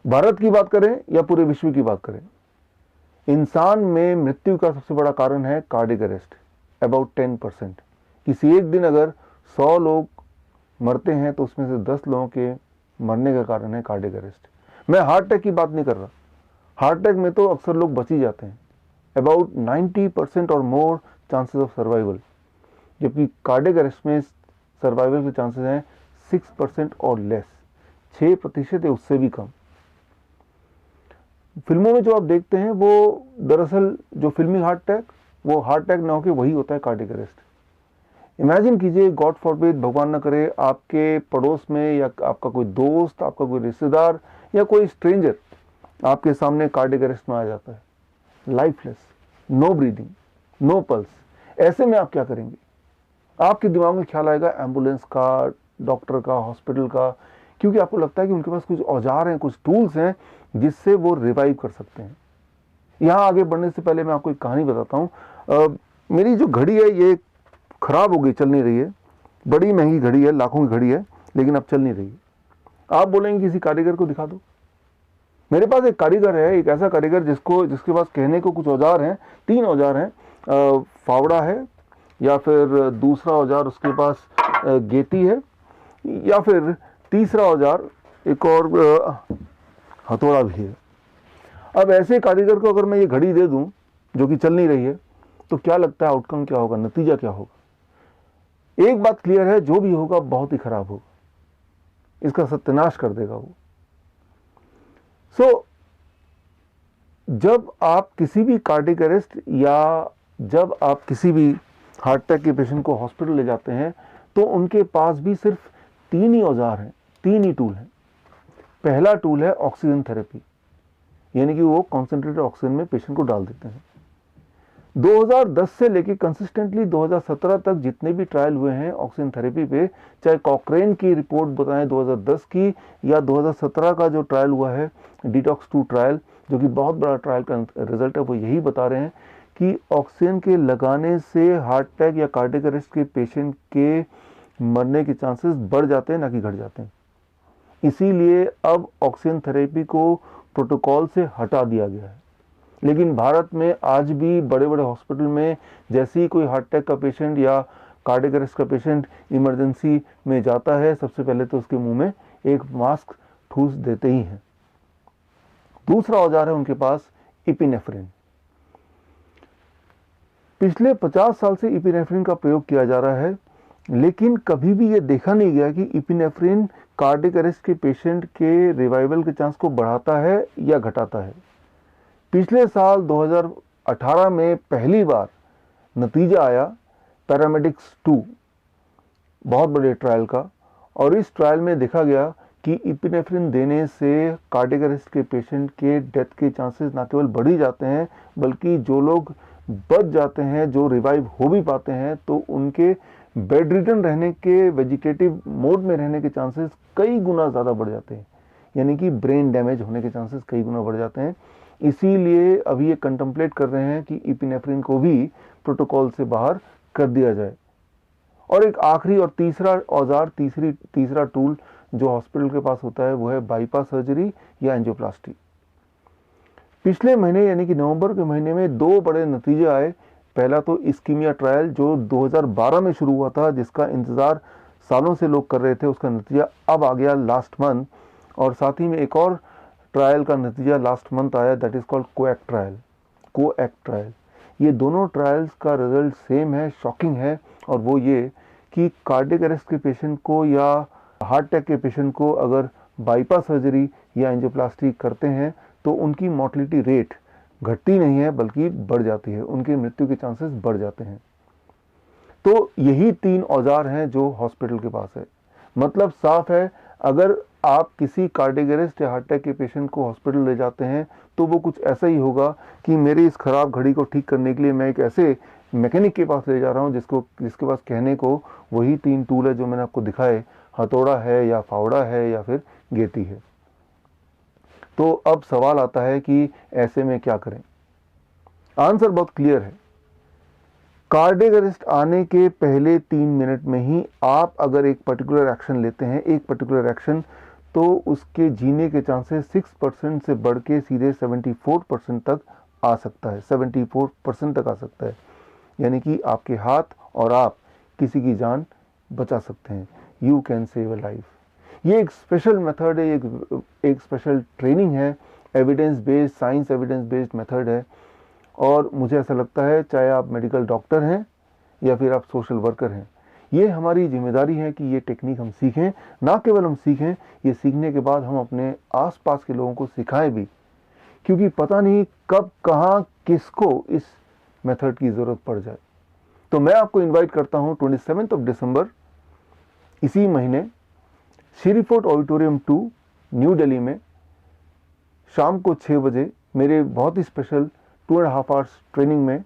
भारत की बात करें या पूरे विश्व की बात करें, इंसान में मृत्यु का सबसे बड़ा कारण है कार्डियक अरेस्ट, अबाउट 10%। किसी एक दिन अगर 100 लोग मरते हैं तो उसमें से 10 लोगों के मरने का कारण है कार्डियक अरेस्ट। मैं हार्ट अटैक की बात नहीं कर रहा, हार्ट अटैक में तो अक्सर लोग बच ही जाते हैं, अबाउट 90% और मोर चांसेस ऑफ सर्वाइवल, जबकि कार्डियक अरेस्ट में सर्वाइवल के चांसेस हैं 6% और लेस, 6% या उससे भी कम। फिल्मों में जो आप देखते हैं वो दरअसल जो फिल्मी हार्ट अटैक, वो हार्ट अटैक ना होकर वही होता है कार्डियक अरेस्ट। इमेजिन कीजिए, गॉड फॉरबिड, भगवान न करे, आपके पड़ोस में या आपका कोई दोस्त, आपका कोई रिश्तेदार या कोई स्ट्रेंजर आपके सामने कार्डियक अरेस्ट में आ जाता है, lifeless, no breathing, no pulse. ऐसे में आप क्या करेंगे? आपके दिमाग में ख्याल आएगा एम्बुलेंस का, डॉक्टर का, हॉस्पिटल का, क्योंकि आपको लगता है कि उनके पास कुछ औजार हैं, कुछ टूल्स हैं जिससे वो रिवाइव कर सकते हैं। यहाँ आगे बढ़ने से पहले मैं आपको एक कहानी बताता हूँ। मेरी जो घड़ी है ये खराब हो गई, चल नहीं रही है, बड़ी महंगी घड़ी है, लाखों की घड़ी है, लेकिन अब चल नहीं रही है। आप बोलेंगे किसी कारीगर को दिखा दो। मेरे पास एक कारीगर है, एक ऐसा कारीगर जिसके पास कहने को कुछ औजार हैं, 3 औजार हैं, फावड़ा है, या फिर दूसरा औजार उसके पास गेती है, या फिर तीसरा औजार एक और हथौड़ा भी है। अब ऐसे कारीगर को अगर मैं ये घड़ी दे दूं जो कि चल नहीं रही है, तो क्या लगता है आउटकम क्या होगा, नतीजा क्या होगा? एक बात क्लियर है, जो भी होगा बहुत ही खराब होगा, इसका सत्यानाश कर देगा वो। जब आप किसी भी कार्डियक अरेस्ट या जब आप किसी भी हार्ट अटैक के पेशेंट को हॉस्पिटल ले जाते हैं तो उनके पास भी सिर्फ 3 ही औजार हैं, 3 ही टूल हैं। पहला टूल है ऑक्सीजन थेरेपी, यानी कि वो कॉन्सेंट्रेटेड ऑक्सीजन में पेशेंट को डाल देते हैं। 2010 से लेकर कंसिस्टेंटली 2017 तक जितने भी ट्रायल हुए हैं ऑक्सीजन थेरेपी पे, चाहे कॉक्रेन की रिपोर्ट बताएं 2010 की, या 2017 का जो ट्रायल हुआ है डिटॉक्स 2 ट्रायल, जो कि बहुत बड़ा ट्रायल का रिजल्ट है, वो यही बता रहे हैं कि ऑक्सीजन के लगाने से हार्ट अटैक या कार्डियक अरेस्ट के पेशेंट के मरने के चांसेस बढ़ जाते हैं, ना कि घट जाते हैं। इसीलिए अब ऑक्सीजन थेरेपी को प्रोटोकॉल से हटा दिया गया है। लेकिन भारत में आज भी बड़े बड़े हॉस्पिटल में जैसे ही कोई हार्ट अटैक का पेशेंट या कार्डियक अरेस्ट का पेशेंट इमरजेंसी में जाता है, सबसे पहले तो उसके मुंह में एक मास्क ठूस देते ही हैं। दूसरा औजार है उनके पास इपिनेफ्रिन। पिछले 50 साल से इपिनेफ्रिन का प्रयोग किया जा रहा है, लेकिन कभी भी ये देखा नहीं गया कि इपिनेफ्रिन कार्डियक अरेस्ट के पेशेंट के रिवाइवल के चांस को बढ़ाता है या घटाता है। पिछले साल 2018 में पहली बार नतीजा आया पैरामेडिक्स 2 बहुत बड़े ट्रायल का, और इस ट्रायल में देखा गया कि इपिनेफ्रिन देने से कार्डियक अरेस्ट के पेशेंट के डेथ के चांसेस ना केवल बढ़ ही जाते हैं, बल्कि जो लोग बच जाते हैं, जो रिवाइव हो भी पाते हैं, तो उनके बेड रिटर्न रहने के, वेजिटेटिव मोड में रहने के चांसेस कई गुना ज़्यादा बढ़ जाते हैं, यानी कि ब्रेन डैमेज होने के चांसेस कई गुना बढ़ जाते हैं। इसीलिए अभी ये कंtemplate कर रहे हैं कि इपिनेफ्रिन को भी प्रोटोकॉल से बाहर कर दिया जाए। और एक आखिरी और तीसरा औजार, तीसरा टूल जो हॉस्पिटल के पास होता है, वो है बाईपास सर्जरी या एंजियोप्लास्टी। पिछले महीने यानी कि नवंबर के महीने में 2 बड़े नतीजे आए। पहला तो इस्कीमिया ट्रायल जो 2012 में शुरू हुआ था, जिसका इंतजार सालों से लोग कर रहे थे, उसका नतीजा अब आ गया लास्ट मंथ। और साथ ही में एक और ट्रायल का नतीजा लास्ट मंथ आया, दैट इज कॉल्ड कोएक्ट ट्रायल। ये दोनों ट्रायल्स का रिजल्ट सेम है, शॉकिंग है, और वो ये कि कार्डियक अरेस्ट के पेशेंट को या हार्ट अटैक के पेशेंट को अगर बाईपास सर्जरी या एंजियोप्लास्टी करते हैं तो उनकी मोर्टेलिटी रेट घटती नहीं है बल्कि बढ़ जाती है, उनकी मृत्यु के चांसेस बढ़ जाते हैं। तो यही 3 औजार हैं जो हॉस्पिटल के पास है। मतलब साफ है, अगर आप किसी कार्डियक अरेस्ट या हार्ट अटैक के पेशेंट को हॉस्पिटल ले जाते हैं तो वो कुछ ऐसा ही होगा कि मेरी इस खराब घड़ी को ठीक करने के लिए मैं एक ऐसे मैकेनिक के पास ले जा रहा हूँ जिसके पास कहने को वही 3 टूल है जो मैंने आपको दिखाए, हथौड़ा है या फावड़ा है या फिर गेती है। तो अब सवाल आता है कि ऐसे में क्या करें? आंसर बहुत क्लियर है। कार्डियक अरेस्ट आने के पहले 3 मिनट में ही आप अगर एक पर्टिकुलर एक्शन लेते हैं, एक पर्टिकुलर एक्शन, तो उसके जीने के चांसेस 6% से बढ़ के सीधे 74% तक आ सकता है, 74% तक आ सकता है। यानी कि आपके हाथ और आप किसी की जान बचा सकते हैं। You can save a life. ये एक स्पेशल मेथड है, एक स्पेशल ट्रेनिंग है, evidence based, science evidence based method है। और मुझे ऐसा लगता है चाहे आप मेडिकल डॉक्टर हैं या फिर आप सोशल वर्कर हैं, ये हमारी जिम्मेदारी है कि ये टेक्निक हम सीखें। ना केवल हम सीखें, ये सीखने के बाद हम अपने आसपास के लोगों को सिखाएं भी, क्योंकि पता नहीं कब कहाँ किसको इस मेथड की ज़रूरत पड़ जाए। तो मैं आपको इनवाइट करता हूँ 27 दिसंबर इसी महीने Siri Fort auditorium 2 new Delhi में शाम को 6 बजे मेरे बहुत ही स्पेशल 2.5 आवर्स ट्रेनिंग में,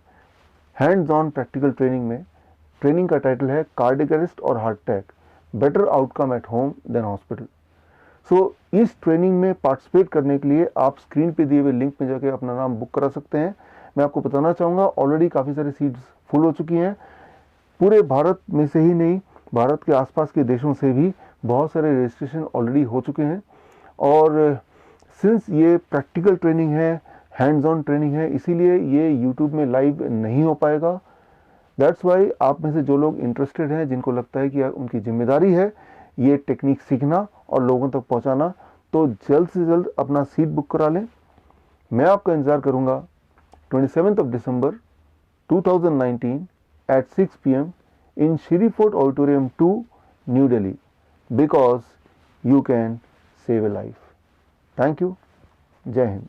हैंड्स ऑन प्रैक्टिकल ट्रेनिंग में। ट्रेनिंग का टाइटल है कार्डियक अरेस्ट और heart attack, better outcome at home then hospital. So इस ट्रेनिंग में पार्टिसिपेट करने के लिए आप स्क्रीन पे दिए हुए लिंक में जाके अपना नाम बुक करा सकते हैं। मैं आपको बताना चाहूँगा ऑलरेडी काफ़ी सारी सीट्स फुल हो चुकी हैं। पूरे भारत में से ही नहीं, भारत के आसपास के देशों से भी बहुत सारे रजिस्ट्रेशन ऑलरेडी हो चुके हैं। और सिंस ये प्रैक्टिकल ट्रेनिंग है, हैंड्स ऑन ट्रेनिंग है, इसीलिए ये यूट्यूब में लाइव नहीं हो पाएगा। दैट्स वाई आप में से जो लोग इंटरेस्टेड हैं, जिनको लगता है कि उनकी जिम्मेदारी है ये टेक्निक सीखना और लोगों तक पहुंचाना, तो जल्द से जल्द अपना सीट बुक करा लें। मैं आपका इंतज़ार करूंगा 27 दिसंबर 2019 at 6 p.m. in Shri Fort Auditorium 2, New Delhi, because you can save a life. Thank you. Jai Hind.